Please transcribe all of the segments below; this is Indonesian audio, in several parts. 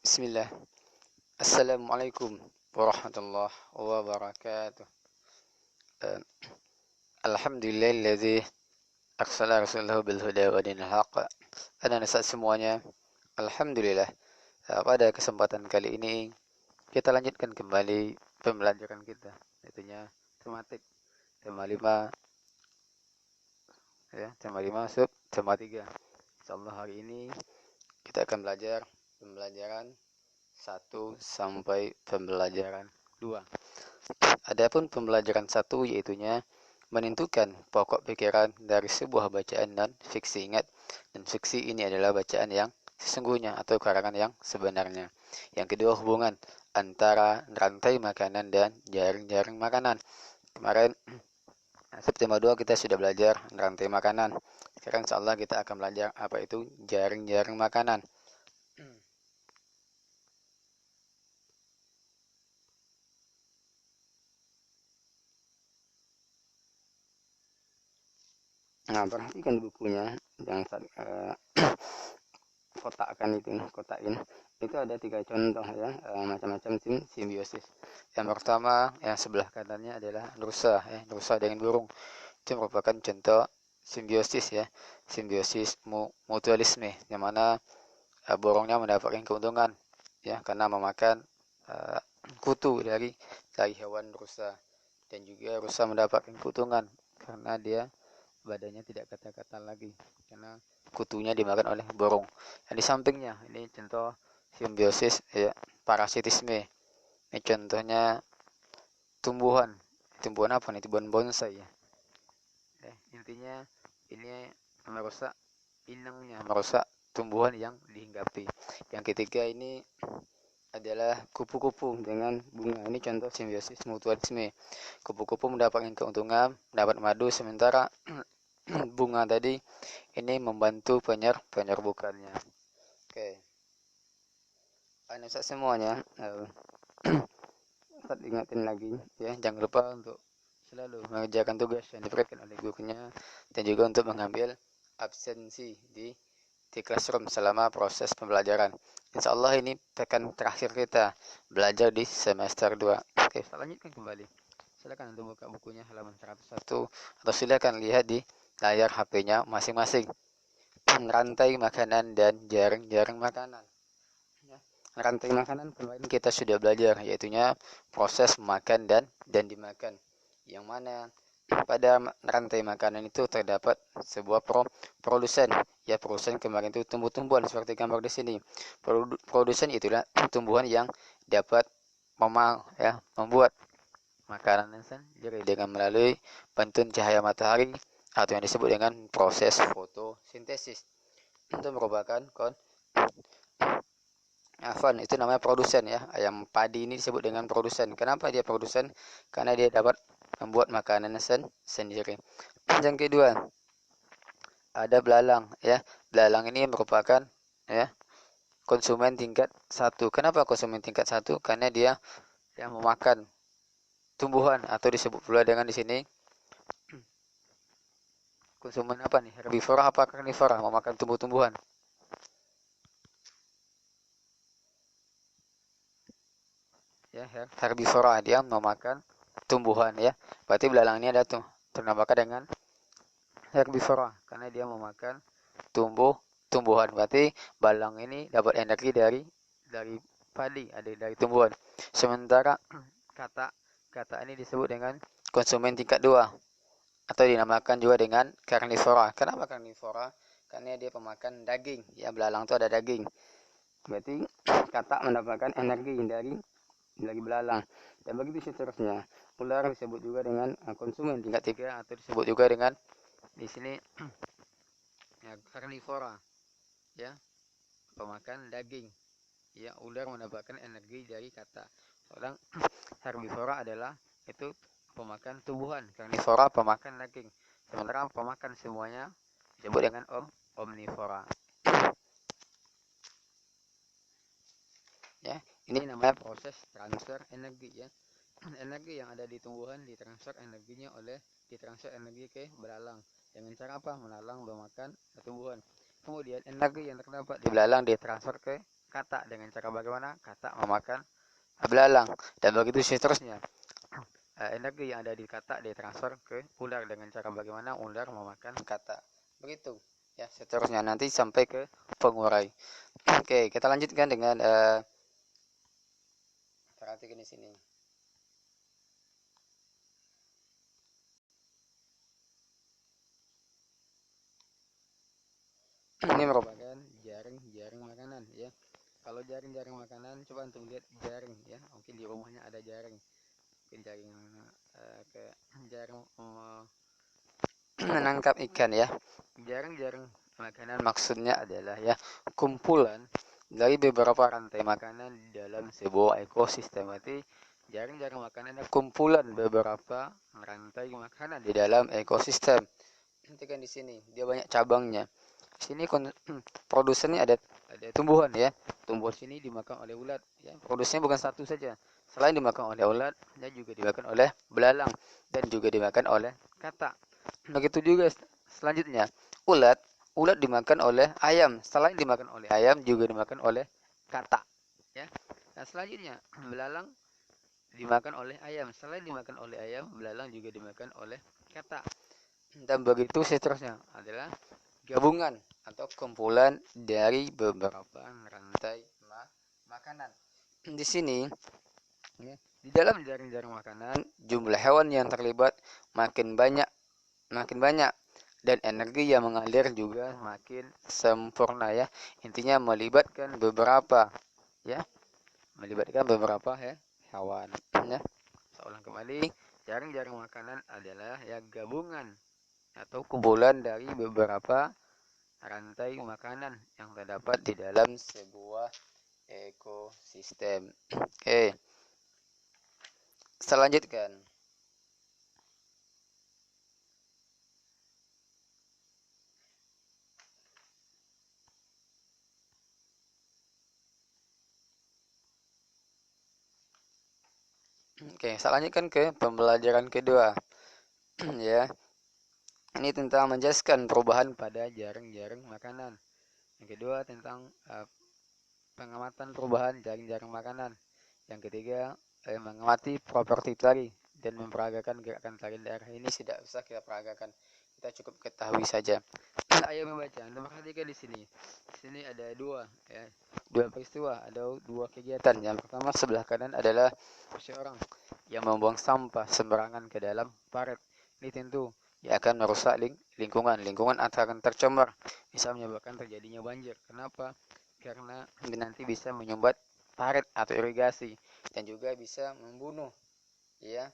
Bismillah. Assalamualaikum warahmatullahi wabarakatuh. Eh, Alhamdulillahilladzi arsala rasulahu bil huda wa dinil haqq. Anak-anak semuanya, alhamdulillah. Pada kesempatan kali ini kita lanjutkan kembali pembelajaran kita, yaitu tematik tema 5 ya, tema 5 sub tema 3. Insyaallah hari ini kita akan belajar pembelajaran 1 sampai pembelajaran 2. Adapun pembelajaran 1 yaitunya menentukan pokok pikiran dari sebuah bacaan non fiksi. Ingat, dan fiksi ini adalah bacaan yang sesungguhnya atau karangan yang sebenarnya. Yang kedua, hubungan antara rantai makanan dan jaring-jaring makanan. Kemarin September 2 kita sudah belajar rantai makanan. Sekarang insyaallah kita akan belajar apa itu jaring-jaring makanan. Nah, perhatikan bukunya yang kotakan kotakin. Itu ada 3 contoh ya, macam-macam simbiosis. Yang pertama, yang sebelah kanannya adalah rusa ya, rusa dengan burung. Itu merupakan contoh simbiosis ya, simbiosis mutualisme, yang mana burungnya mendapatkan keuntungan ya karena memakan uh, kutu dari hewan rusa, dan juga rusa mendapatkan keuntungan karena dia badannya tidak kata-kata lagi karena kutunya dimakan oleh burung. Yang di sampingnya ini contoh simbiosis ya, parasitisme. Ini contohnya tumbuhan. Tumbuhan apa nih? Tumbuhan bonsai ya. Intinya ini merusak inangnya, merusak tumbuhan yang dihinggapi. Yang ketiga ini adalah kupu-kupu dengan bunga. Ini contoh simbiosis mutualisme. Kupu-kupu mendapatkan keuntungan, mendapat madu, sementara bunga tadi ini membantu penyerbukannya. Oke. Anak semuanya, Ustaz ingatin lagi ya, jangan lupa untuk selalu mengerjakan tugas yang diberikan oleh gurunya, dan juga untuk mengambil absensi di classroom selama proses pembelajaran. Insya Allah ini pekan terakhir kita belajar di semester 2. Oke, kita lanjutkan kembali. Silakan untuk buka bukunya halaman 101, atau silakan lihat di layar HP-nya masing-masing. Rantai makanan dan jaring-jaring makanan. Rantai makanan kemarin kita sudah belajar, yaitunya proses makan dan dimakan. Yang mana pada rantai makanan itu terdapat sebuah produsen. Ya, produsen kemarin itu tumbuh-tumbuhan seperti gambar di sini. Produsen itulah tumbuhan yang dapat membuat makanan sendiri dengan melalui bantuan cahaya matahari atau yang disebut dengan proses fotosintesis. Itu merupakan itu namanya produsen ya. Ayam padi ini disebut dengan produsen. Kenapa dia produsen? Karena dia dapat membuat makanan sendiri. Yang kedua, ada belalang ya. Belalang ini merupakan ya konsumen tingkat 1. Kenapa konsumen tingkat 1? Karena dia yang memakan tumbuhan, atau disebut pula dengan di sini konsumen apa nih? Herbivora apa karnivora? Memakan tumbuh-tumbuhan. Ya, herbivora, dia memakan tumbuhan ya. Berarti belalang ini ada ternamakan dengan herbivora karena dia memakan tumbuhan. Berarti belalang ini dapat energi dari padi, ada dari tumbuhan. Sementara kata ini disebut dengan konsumen tingkat 2, atau dinamakan juga dengan karnivora. Kenapa karnivora? Karena dia pemakan daging. Ya, belalang itu ada daging. Berarti kata mendapatkan energi dari belalang. Dan begitu seterusnya. Ular disebut juga dengan konsumen tingkat 3, atau disebut juga dengan di sini ya, karnivora. Ya, pemakan daging. Ya, ular mendapatkan energi dari kata. Orang herbivora adalah itu pemakan tumbuhan, karnivora pemakan daging. Sementara pemakan semuanya disebut dengan omnivora. Ya, ini namanya proses transfer energi ya. Energi yang ada di tumbuhan ditransfer energi ke belalang. Dengan cara apa? Belalang memakan tumbuhan. Kemudian energi yang terdapat di belalang ditransfer ke katak. Dengan cara bagaimana? Katak memakan belalang. Dan begitu seterusnya. Energi yang ada di katak ditransfer ke ular dengan cara bagaimana ular memakan katak. Begitu ya seterusnya nanti sampai ke pengurai. Oke, kita lanjutkan dengan perhatikan di sini. Ini merupakan jaring makanan ya. Kalau jaring makanan, coba untuk lihat jaring ya. Mungkin di rumahnya ada jaring. Mungkin jaring ke jaring menangkap ikan ya. Jaring makanan maksudnya adalah ya kumpulan dari beberapa rantai makanan dalam sebuah ekosistem. Berarti jaring makanan adalah kumpulan beberapa rantai makanan di dalam ekosistem. Perhatikan di sini, dia banyak cabangnya. Di sini produsennya ada tumbuhan ya. Tumbuhan sini dimakan oleh ulat ya. Produsennya bukan satu saja. Selain dimakan oleh ulat, dia juga dimakan oleh belalang dan juga dimakan oleh katak. Begitu juga selanjutnya, ulat dimakan oleh ayam. Selain dimakan oleh ayam, juga dimakan oleh katak ya. Nah, selanjutnya belalang dimakan oleh ayam. Selain dimakan oleh ayam, belalang juga dimakan oleh katak. Dan begitu seterusnya adalah gabungan atau kumpulan dari beberapa rantai makanan. Di sini ya, di dalam jaring-jaring makanan jumlah hewan yang terlibat makin banyak dan energi yang mengalir juga makin sempurna ya. Intinya melibatkan beberapa ya, hewan ya. Saya ulang kembali, jaring-jaring makanan adalah ya gabungan atau kumpulan dari beberapa rantai makanan yang terdapat di dalam sebuah ekosistem. Oke, selanjutkan. Oke, saya lanjutkan ke pembelajaran kedua. Ya, ini tentang menjelaskan perubahan pada jaring-jaring makanan. Yang kedua tentang pengamatan perubahan jaring-jaring makanan. Yang ketiga mengamati properti tari dan memperagakan gerakan tari daerah. Ini tidak usah kita peragakan, kita cukup ketahui saja. Ayo membaca. Anda perhatikan di sini. Di sini ada dua peristiwa, ada dua kegiatan. Yang pertama sebelah kanan adalah seorang yang membuang sampah sembarangan ke dalam parit. Ini tentu ya akan merusak lingkungan akan tercemar, bisa menyebabkan terjadinya banjir. Kenapa? Karena nanti bisa menyumbat parit atau irigasi dan juga bisa membunuh ya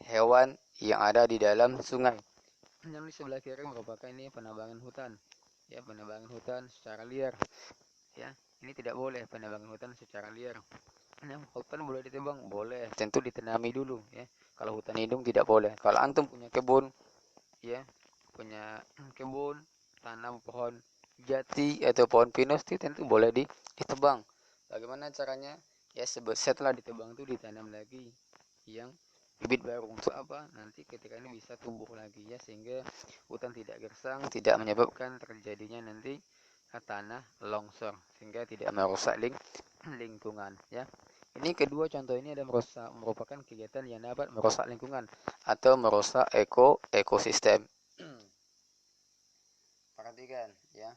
hewan yang ada di dalam sungai. Yang di sebelah kiri merupakan ini penambangan hutan ya, penambangan hutan secara liar ya. Ini tidak boleh penambangan hutan secara liar. Hutan boleh ditebang, boleh, tentu ditanami dulu ya. Kalau hutan lindung tidak boleh. Kalau antum punya kebun ya, punya kebun, tanam pohon jati atau pohon pinus itu tentu boleh ditebang. Bagaimana caranya? Ya setelah ditebang itu ditanam lagi yang bibit baru. Untuk apa? Nanti ketika ini bisa tumbuh lagi ya, sehingga hutan tidak gersang, tidak menyebabkan terjadinya nanti tanah longsor, sehingga tidak merusak lingkungan ya. Ini kedua contoh ini ada merupakan kegiatan yang dapat merusak lingkungan atau merusak ekosistem. Perhatikan ya.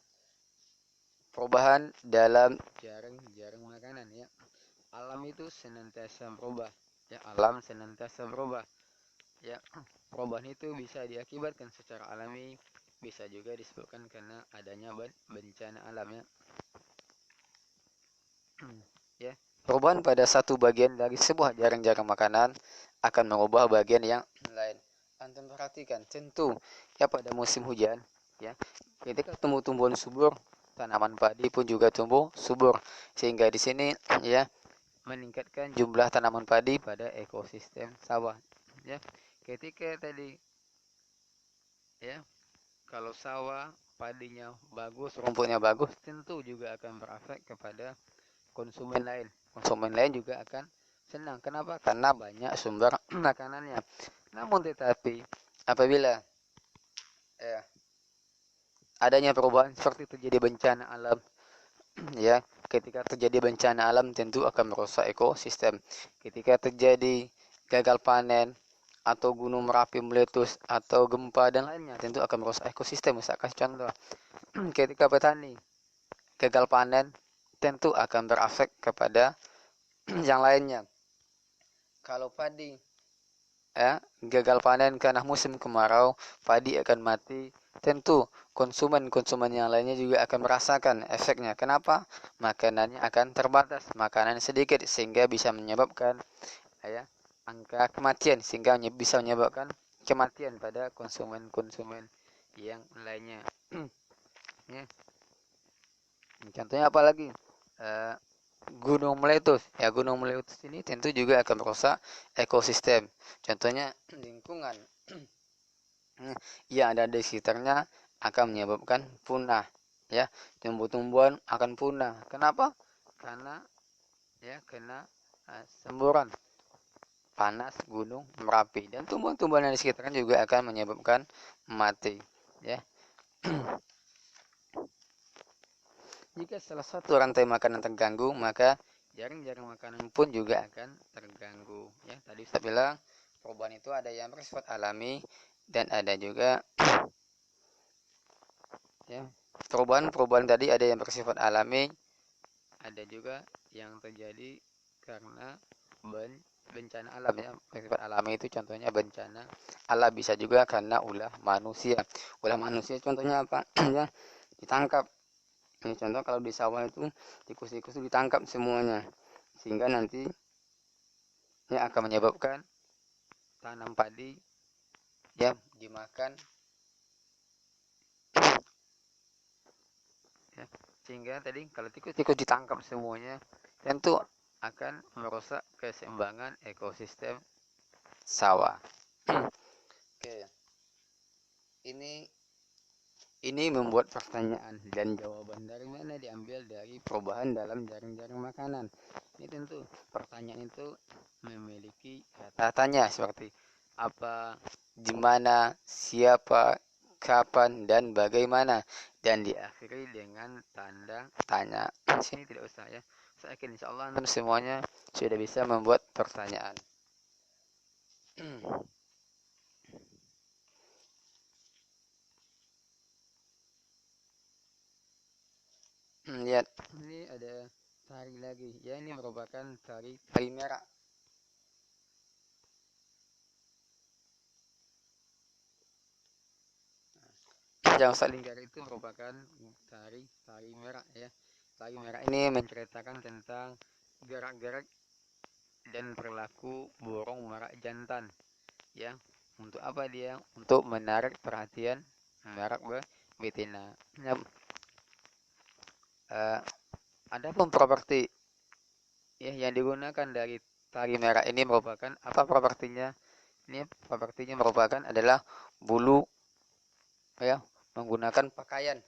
Perubahan dalam jaring makanan ya. Alam itu senantiasa berubah ya, alam senantiasa berubah ya. Perubahan itu bisa diakibatkan secara alami, bisa juga disebabkan karena adanya bencana alam ya. Ya, perubahan pada satu bagian dari sebuah jaring-jaring makanan akan mengubah bagian yang lain. Antum perhatikan, tentu ya pada musim hujan ya, ketika tumbuh-tumbuhan subur, tanaman padi pun juga tumbuh subur, sehingga di sini ya meningkatkan jumlah tanaman padi pada ekosistem sawah ya. Ketika tadi ya, kalau sawah padinya bagus, rumputnya bagus, tentu juga akan berefek kepada konsumen lain juga akan senang. Kenapa? Karena banyak sumber makanannya. Namun tetapi apabila adanya perubahan seperti terjadi bencana alam Ya, ketika terjadi bencana alam tentu akan merusak ekosistem. Ketika terjadi gagal panen atau gunung Merapi meletus atau gempa dan lainnya tentu akan merusak ekosistem. Misalkan contoh, ketika petani gagal panen tentu akan berefek kepada yang lainnya. Kalau padi gagal panen karena musim kemarau, padi akan mati. Tentu konsumen-konsumen yang lainnya juga akan merasakan efeknya. Kenapa? Makanannya akan terbatas, makanan sedikit sehingga bisa menyebabkan angka kematian sehingga bisa menyebabkan kematian pada konsumen-konsumen yang lainnya. Ya. Contohnya apa lagi? Gunung meletus. Ya, gunung meletus ini tentu juga akan merusak ekosistem. Contohnya lingkungan yang ada di sekitarnya akan menyebabkan punah. Ya, tumbuh-tumbuhan akan punah. Kenapa? Karena kena semburan panas gunung Merapi dan tumbuhan-tumbuhan yang di sekitarnya juga akan menyebabkan mati. Ya. Jika salah satu rantai makanan terganggu, maka jaring-jaring makanan pun juga akan terganggu. Ya, tadi saya bilang perubahan itu ada yang bersifat alami dan ada juga perubahan tadi ada yang bersifat alami, ada juga yang terjadi karena bencana alam ya. Bersifat alami itu contohnya bencana alam, bisa juga karena ulah manusia. Ulah manusia contohnya apa? Ya, ditangkap. Ini contoh kalau di sawah itu tikus-tikus itu ditangkap semuanya sehingga nanti akan menyebabkan tanam padi dimakan sehingga tadi kalau tikus-tikus ditangkap semuanya tentu akan merusak keseimbangan ekosistem sawah. Oke. Ini membuat pertanyaan dan jawaban dari mana diambil dari perubahan dalam jaring-jaring makanan. Ini tentu pertanyaan itu memiliki kata tanya seperti apa, di mana, siapa, kapan, dan bagaimana, dan diakhiri dengan tanda tanya. Di sini tidak usah ya. Saya yakin insya Allah antum semuanya sudah bisa membuat pertanyaan. Lihat, ini ada tari lagi. Ya, ini merupakan tari merah. Yang Ustaz Linggar itu merupakan tari merah ya. Tari merah ini menceritakan tentang gerak-gerak dan perilaku burung merak jantan. Ya, untuk apa dia? Untuk menarik perhatian merak betina. Ya, adapun properti yang digunakan dari tari merah ini merupakan apa propertinya? Ini propertinya merupakan adalah bulu menggunakan pakaian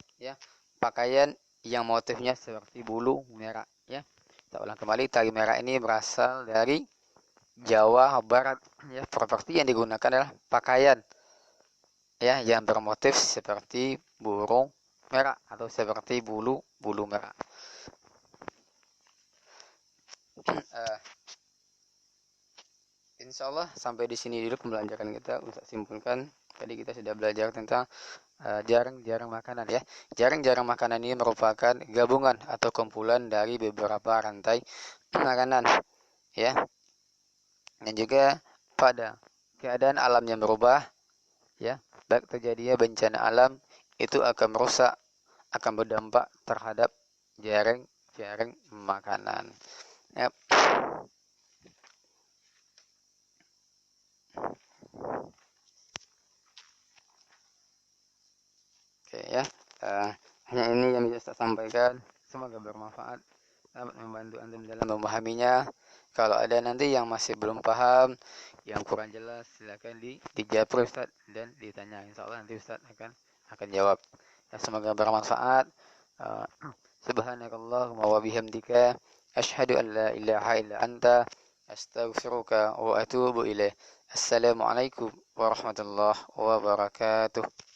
pakaian yang motifnya seperti bulu merah ya. Kita ulang kembali, tari merah ini berasal dari Jawa Barat ya. Properti yang digunakan adalah pakaian yang bermotif seperti burung merah atau seperti bulu merah. Insya Allah sampai di sini dulu pembelajaran kita. Untuk simpulkan, tadi kita sudah belajar tentang jaring-jaring makanan ya. Jaring-jaring makanan ini merupakan gabungan atau kumpulan dari beberapa rantai makanan ya. Dan juga pada keadaan alam yang berubah ya, baik terjadinya bencana alam itu akan merusak, akan berdampak terhadap jaring-jaring makanan. Yep. Oke ya, hanya ini yang bisa saya sampaikan. Semoga bermanfaat, dapat membantu antum dalam memahaminya. Kalau ada nanti yang masih belum paham, yang kurang jelas, silakan dijawab Ustaz dan ditanya. Insya Allah nanti Ustaz akan jawab. Ya, semoga bermanfaat. Subhanakallahumma wa bihamdika asyhadu an la ilaha illa anta astaghfiruka wa atubu ilaih. Assalamualaikum warahmatullahi wabarakatuh.